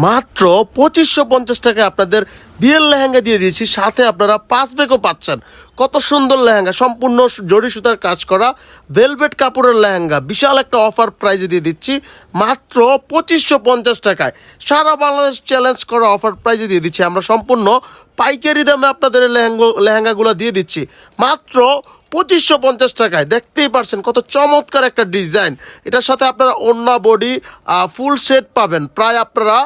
মাত্র 2550 টাকায় আপনাদের বিয়ের লেহেঙ্গা দিয়ে দিয়েছি, সাথে আপনারা 5 ব্যাগও পাচ্ছেন। কত সুন্দর লেহেঙ্গা, সম্পূর্ণ জরি সুতার কাজ করা ভেলভেট কাপড়ের লেহেঙ্গা, বিশাল একটা অফার প্রাইজে দিয়ে দিচ্ছি মাত্র 2550 টাকায়। সারা বাংলাদেশ চ্যালেঞ্জ করা অফার প্রাইজে দিয়ে দিচ্ছি আমরা, সম্পূর্ণ পাইকারি দামে আপনাদের লেহেঙ্গাগুলো দিয়ে দিচ্ছি মাত্র 2550 টাকায়। দেখতেই পারছেন কত চমৎকার একটা ডিজাইন। এটার সাথে আপনারা ওড়না বডি ফুল সেট পাবেন। প্রায় আপনারা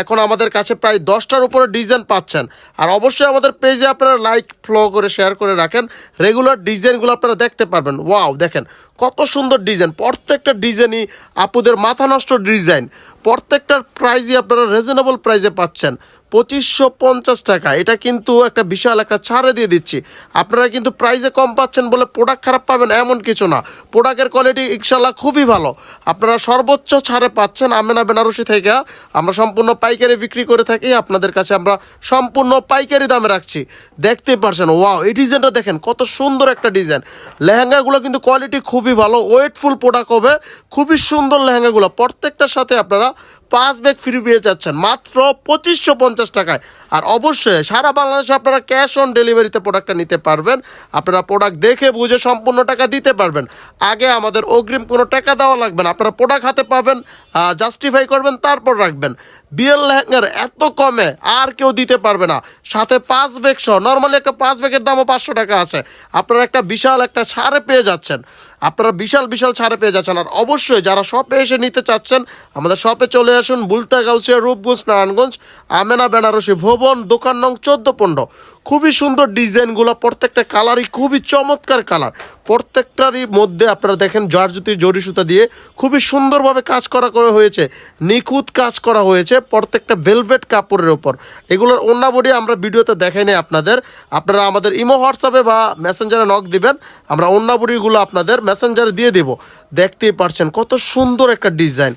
এখন আমাদের কাছে প্রায় 10টার উপরে ডিজাইন পাচ্ছেন। আর অবশ্যই আমাদের পেজে আপনারা লাইক ফলো করে শেয়ার করে রাখেন, রেগুলার ডিজাইনগুলো আপনারা দেখতে পারবেন। ওয়াও, দেখেন কত সুন্দর ডিজাইন, প্রত্যেকটা ডিজাইনই আপুদের মাথা নষ্ট ডিজাইন। প্রত্যেকটার প্রাইজই আপনারা রিজনেবল প্রাইজে পাচ্ছেন 2550 টাকা। এটা কিন্তু একটা বিশাল একটা ছাড়ে দিয়ে দিচ্ছি। আপনারা কিন্তু প্রাইজে কম পাচ্ছেন বলে প্রোডাক্ট খারাপ পাবেন এমন কিছু না, প্রোডাক্টের কোয়ালিটি ইনশাল্লাহ খুবই ভালো। আপনারা সর্বোচ্চ ছাড়ে পাচ্ছেন আমেনা বেনারসি থেকে। আমরা সম্পূর্ণ পাইকারি বিক্রি করে থাকি, আপনাদের কাছে আমরা সম্পূর্ণ পাইকারি দামে রাখছি। দেখতেই পারছেন, ওয়াও এই ডিজাইনটা দেখেন কত সুন্দর একটা ডিজাইন। লেহেঙ্গাগুলো কিন্তু কোয়ালিটি খুবই ভালো, ওয়েটফুল প্রোডাক্ট হবে, খুবই সুন্দর লেহেঙ্গাগুলো। প্রত্যেকটার সাথে আপনারা 5 ব্যাগ ফ্রি পেয়ে যাচ্ছেন মাত্র 2550 টাকায়। আর অবশ্যই সারা বাংলাদেশে আপনারা ক্যাশ অন ডেলিভারিতে প্রোডাক্টটা নিতে পারবেন। আপনারা প্রোডাক্ট দেখে বুঝে সম্পূর্ণ টাকা দিতে পারবেন। আগে আমাদের অগ্রিম কোনো টাকা দেওয়া লাগবে না, আপনারা প্রোডাক্ট হাতে পাবেন, জাস্টিফাই করবেন, তারপর রাখবেন। বিয়ের লেহেঙ্গার এত কমে আর কেউ দিতে পারবে না, সাথে 5 ব্যাগ সহ। নর্মালি একটা 5 ব্যাগের দামও 500 টাকা আছে, আপনারা একটা বিশাল একটা ছাড়ে পেয়ে যাচ্ছেন। আপনারা বিশাল বিশাল ছাড়ে পেয়ে যাচ্ছেন। আর অবশ্যই যারা শপে এসে নিতে চাচ্ছেন আমাদের শপে চলে আসুন, বুলতা গাউসিয়া, রূপগঞ্জ, নারায়ণগঞ্জ, আমেনা বেনারসি ভবন, দোকান নং 14-15। খুবই সুন্দর ডিজাইনগুলো, প্রত্যেকটা কালারই খুবই চমৎকার কালার। প্রত্যেকটারই মধ্যে আপনারা দেখেন জারজুতি জরি সুতা দিয়ে খুবই সুন্দরভাবে কাজ করা হয়েছে, নিখুঁত কাজ করা হয়েছে প্রত্যেকটা ভেলভেট কাপড়ের ওপর। এগুলোর ওড়না বডি আমরা ভিডিওতে দেখাই নাই আপনাদের, আপনারা আমাদের ইমো হোয়াটসঅ্যাপে বা মেসেঞ্জারে নক দিবেন, আমরা ওড়না বডিগুলো আপনাদের মেসেঞ্জারে দিয়ে দেব। দেখতেই পারছেন কত সুন্দর একটা ডিজাইন,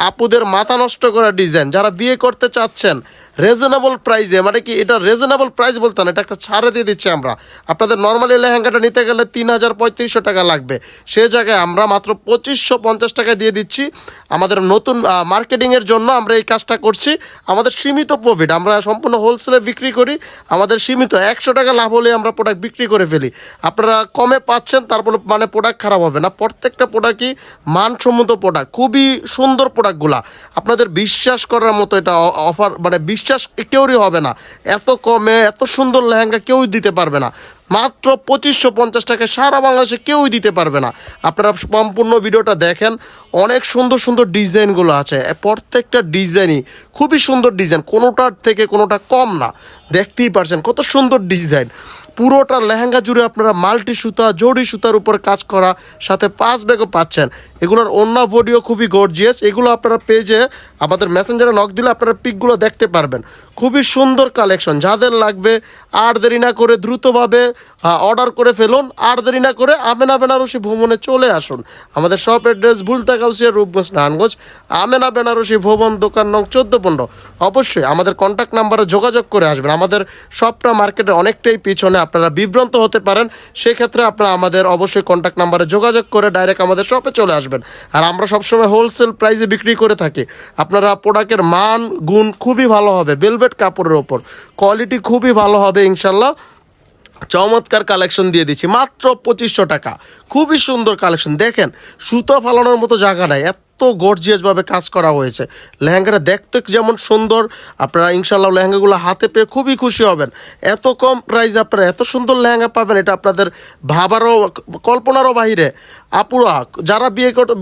আপুদের মাথা নষ্ট করা ডিজাইন। যারা বিয়ে করতে চাচ্ছেন রিজনেবল প্রাইসে, মানে কি এটা রিজনেবল প্রাইস বলতে না, এটা একটা ছাড়ে দিয়ে দিচ্ছি আমরা। আপনাদের নর্মালি লেহেঙ্গাটা নিতে গেলে 3000-3500 টাকা লাগবে, সেই জায়গায় আমরা মাত্র 2550 টাকা দিয়ে দিচ্ছি। আমাদের নতুন মার্কেটিংয়ের জন্য আমরা এই কাজটা করছি। আমাদের সীমিত প্রফিট, আমরা সম্পূর্ণ হোলসেলে বিক্রি করি, আমাদের সীমিত 100 টাকা লাভ হলে আমরা প্রোডাক্ট বিক্রি করে ফেলি। আপনারা কমে পাচ্ছেন, তারপরে মানে প্রোডাক্ট খারাপ হবে না। প্রত্যেকটা প্রোডাক্টই মানসম্মত প্রোডাক্ট, খুবই সুন্দর প্রোডাক্টগুলা। আপনাদের বিশ্বাস করার মতো এটা অফার, মানে বিশ্বাস কেউরই হবে না। এত কমে এত সুন্দর লেহেঙ্গা কেউই দিতে পারবে না। মাত্র 2550 টাকায় সারা বাংলাদেশে কেউই দিতে পারবে না। আপনারা সম্পূর্ণ ভিডিওটা দেখেন, অনেক সুন্দর সুন্দর ডিজাইনগুলো আছে, প্রত্যেকটা ডিজাইনই খুবই সুন্দর ডিজাইন, কোনোটার থেকে কোনোটা কম না। দেখতেই পারছেন কত সুন্দর ডিজাইন। পুরোটা লেহেঙ্গা জুড়ে আপনারা মাল্টি সুতা জড়ি সুতার উপর কাজ করা, সাথে 5 ব্যাগও পাচ্ছেন। এগুলোর অন্য বডিও খুবই গর্জিয়াস। এগুলো আপনারা পেজে আমাদের মেসেঞ্জারে নক দিলে আপনারা পিকগুলো দেখতে পারবেন। খুবই সুন্দর কালেকশন, যাদের লাগবে আর দেরি না করে দ্রুতভাবে অর্ডার করে ফেলুন। আর দেরি না করে আমেনা বেনারসি ভবনে চলে আসুন। আমাদের শপ অ্যাড্রেস বুলতা গাউসিয়া, রূপগঞ্জ, নারায়ণগঞ্জ, আমেনা বেনারসি ভবন, দোকান নং 14-15। অবশ্যই আমাদের কন্ট্যাক্ট নাম্বারে যোগাযোগ করে আসবেন। আমাদের শপটা মার্কেটে অনেকটাই পিছনে, আপনারা বিভ্রান্ত হতে পারেন, সেক্ষেত্রে আপনারা আমাদের অবশ্যই কন্ট্যাক্ট নাম্বারে যোগাযোগ করে ডাইরেক্ট আমাদের শপে চলে আসবেন। আর আমরা সবসময় হোলসেল প্রাইসে বিক্রি করে থাকি। আপনারা প্রোডাক্টের মান গুণ খুবই ভালো হবে, ভেলভেট কাপড়ের ওপর কোয়ালিটি খুবই ভালো হবে ইনশাল্লাহ। চমৎকার কালেকশন দিয়ে দিচ্ছি মাত্র 2500 টাকা। খুবই সুন্দর কালেকশন, দেখেন সুতো ফালানোর মতো জায়গা নাই, এত গর্জিয়াসভাবে কাজ করা হয়েছে। লেহেঙ্গাটা দেখতে যেমন সুন্দর, আপনারা ইনশাল্লাহ লেহেঙ্গাগুলো হাতে পেয়ে খুবই খুশি হবেন। এত কম প্রাইসে আপনারা এত সুন্দর লেহেঙ্গা পাবেন, এটা আপনাদের ভাবারও কল্পনারও বাহিরে। আপুরা যারা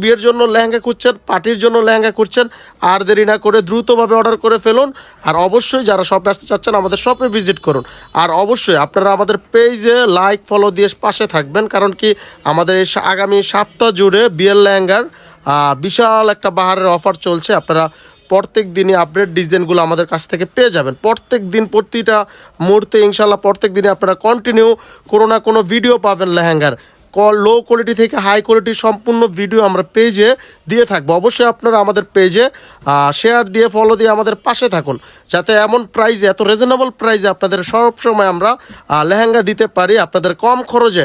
বিয়ের জন্য লেহেঙ্গা খুঁজছেন, পার্টির জন্য লেহেঙ্গা খুঁজছেন, আর দেরি না করে দ্রুতভাবে অর্ডার করে ফেলুন। আর অবশ্যই যারা শপে আসতে চাচ্ছেন আমাদের শপে ভিজিট করুন। আর অবশ্যই আপনারা আমাদের পেজে লাইক ফলো দিয়ে পাশে থাকবেন, কারণ কি আমাদের এই আগামী সপ্তাহ জুড়ে বিয়ের লেহেঙ্গার বিশাল একটা বাহারের অফার চলছে। আপনারা প্রত্যেক দিনই আপডেট ডিজাইনগুলো আমাদের কাছ থেকে পেয়ে যাবেন। প্রত্যেক দিন প্রতিটা মুহূর্তে ইনশাল্লাহ প্রত্যেক দিনে আপনারা কন্টিনিউ কোনো না কোনো ভিডিও পাবেন লেহেঙ্গার। লো কোয়ালিটি থেকে হাই কোয়ালিটির সম্পূর্ণ ভিডিও আমরা পেজে দিয়ে থাকবো। অবশ্যই আপনারা আমাদের পেজে শেয়ার দিয়ে ফলো দিয়ে আমাদের পাশে থাকুন, যাতে এমন প্রাইজে, এত রিজনেবল প্রাইজে আপনাদের সবসময় আমরা লেহেঙ্গা দিতে পারি আপনাদের কম খরচে।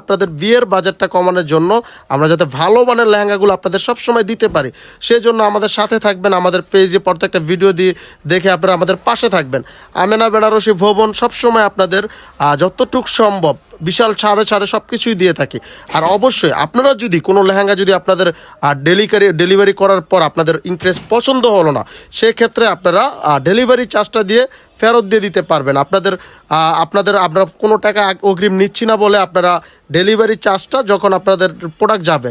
আপনাদের বিয়ের বাজেটটা কমানোর জন্য আমরা যাতে ভালো মানের লেহেঙ্গাগুলো আপনাদের সবসময় দিতে পারি, সেই জন্য আমাদের সাথে থাকবেন। আমাদের পেজে প্রত্যেকটা ভিডিও দিয়ে দেখে আপনারা আমাদের পাশে থাকবেন। আমেনা বেনারসি ভবন সবসময় আপনাদের যতটুক সম্ভব বিশাল ছাড়ে সব কিছুই দিয়ে থাকি। আর অবশ্যই আপনারা যদি কোনো লেহেঙ্গা যদি আপনাদের ডেলিভারি করার পর আপনাদের ইন্টারেস্ট পছন্দ হলো না, সেক্ষেত্রে আপনারা ডেলিভারি চার্জটা দিয়ে ফেরত দিয়ে দিতে পারবেন। আমরা কোনো টাকা অগ্রিম নিচ্ছি না বলে আপনারা ডেলিভারি চার্জটা যখন আপনাদের প্রোডাক্ট যাবে,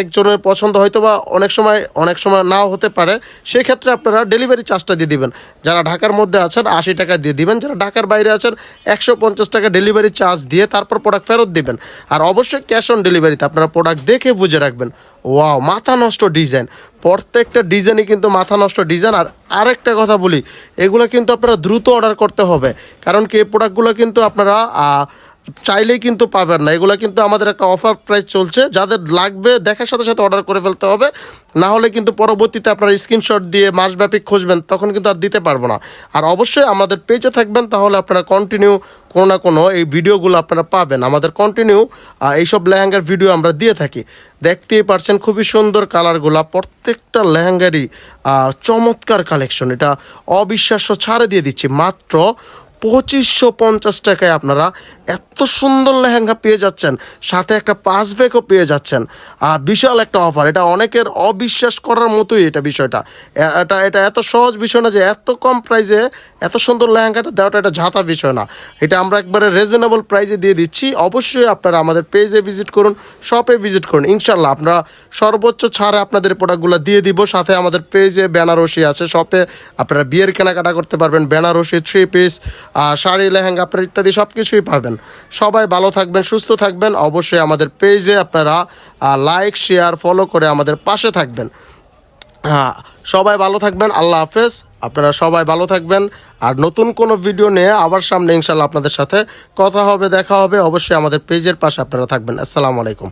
একজনের পছন্দ হয়তো বা অনেক সময় নাও হতে পারে, সেক্ষেত্রে আপনারা ডেলিভারি চার্জটা দিয়ে দিবেন। যারা ঢাকার মধ্যে আছেন 80 টাকা দিয়ে দিবেন, যারা ঢাকার বাইরে আছেন 150 টাকা ডেলিভারি চার্জ দিয়ে তারপর প্রোডাক্ট ফেরত দিবেন। আর অবশ্যই ক্যাশ অন ডেলিভারিতে আপনারা প্রোডাক্ট দেখে বুঝে রাখবেন। ওয়াও, মাথা নষ্ট ডিজাইন, প্রত্যেকটা ডিজাইনই কিন্তু মাথা নষ্ট ডিজাইন। আর আরেকটা কথা বলি, এগুলো কিন্তু আপনারা দ্রুত অর্ডার করতে হবে, কারণ কি এই প্রোডাক্টগুলো কিন্তু আপনারা চাইলেই কিন্তু পাবেন না। এগুলো কিন্তু আমাদের একটা অফার প্রাইস চলছে, যাদের লাগবে দেখার সাথে সাথে অর্ডার করে ফেলতে হবে, না হলে কিন্তু পরবর্তীতে আপনারা স্ক্রিনশট দিয়ে মাসব্যাপী খুঁজবেন, তখন কিন্তু আর দিতে পারবো না। আর অবশ্যই আমাদের পেজে থাকবেন, তাহলে আপনারা কন্টিনিউ কোনো না কোনো এই ভিডিওগুলো আপনারা পাবেন। আমাদের কন্টিনিউ এইসব লেহেঙ্গার ভিডিও আমরা দিয়ে থাকি। দেখতেই পারছেন খুবই সুন্দর কালারগুলা, প্রত্যেকটা লেহেঙ্গারই চমৎকার কালেকশন। এটা অবিশ্বাস্য ছাড়ে দিয়ে দিচ্ছি মাত্র 2550 টাকায় আপনারা এত সুন্দর লেহেঙ্গা পেয়ে যাচ্ছেন, সাথে একটা পাঁচ ব্যাগও পেয়ে যাচ্ছেন। বিশাল একটা অফার, এটা অনেকের অবিশ্বাস করার মতোই এটা বিষয়টা। এটা এত সহজ বিষয় না যে এত কম প্রাইসে এত সুন্দর লেহেঙ্গাটা দেওয়াটা এটা ঝাঁতা বিষয় না। এটা আমরা একবারে রিজনেবল প্রাইসে দিয়ে দিচ্ছি। অবশ্যই আপনারা আমাদের পেজে ভিজিট করুন, শপে ভিজিট করুন, ইনশাল্লাহ আমরা সর্বোচ্চ ছাড়ে আপনাদের প্রোডাক্টগুলো দিয়ে দিব। সাথে আমাদের পেজে বেনারসি আছে, শপে আপনারা বিয়ের কেনাকাটা করতে পারবেন, বেনারসি, 3 পিস, শাড়ি, লেহেঙ্গা আপনার ইত্যাদি সব কিছুই পাবেন। সবাই ভালো থাকবেন, সুস্থ থাকবেন। অবশ্যই আমাদের পেজে আপনারা লাইক, শেয়ার, ফলো করে আমাদের পাশে থাকবেন। সবাই ভালো থাকবেন, আল্লাহ হাফেজ। আপনারা সবাই ভালো থাকবেন। আর নতুন কোনো ভিডিও নিয়ে আবার সামনে ইনশাল্লাহ আপনাদের সাথে কথা হবে, দেখা হবে। অবশ্যই আমাদের পেজের পাশে আপনারা থাকবেন। আসসালামু আলাইকুম।